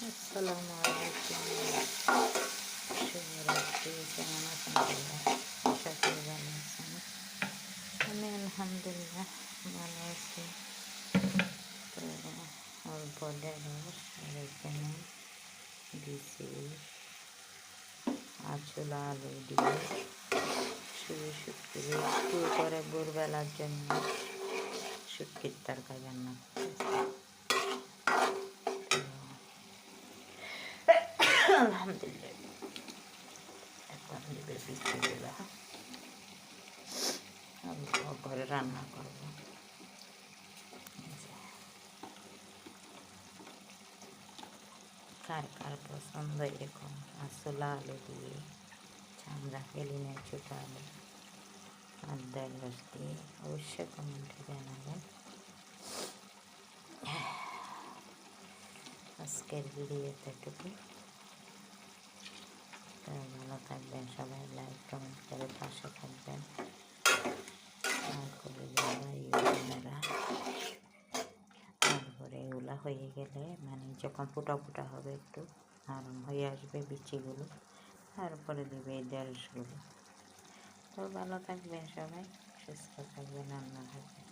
আসসালামু আলাইকুম। শুভরাত্রি। কেমন আছেন সবাই? আশা করি ভালো আছেন। আমি আলহামদুলিল্লাহ ভালো আছি। তো অল্প ঢেঁড়স আর এখানে দিছি আঁচলা আলু দিয়ে শুটকি একটু করে ভোরবেলার জন্য শুটকির তরকারি রান্না করতেছি। আলহামদুলিল্লাহ এখন দিবে বিচিগুলা অল্প করে রান্না করব। কার কার পছন্দ এরকম আঁচলা আলু দিয়ে চামড়া ফেলে নিয়ে ছোটো আলু আর ঢেঁড়স দিয়ে অবশ্যই কমেন্টে জানাবেন। আজকের ভিডিওতে এটুকু। ভালো থাকবেন সবাই, লাইক কমেন্ট করে পাশে থাকবেন। আর করে যাই আপনারা। তারপরে এগুলা হয়ে গেলে মানে যখন ফুটা ফুটা হবে একটু নরম হয়ে আসবে বিচিগুলো, তারপরে দেবে এই ঢেঁড়সগুলো। তো ভালো থাকবেন সবাই, সুস্থ থাকবেন, আল্লাহ হাফেজ।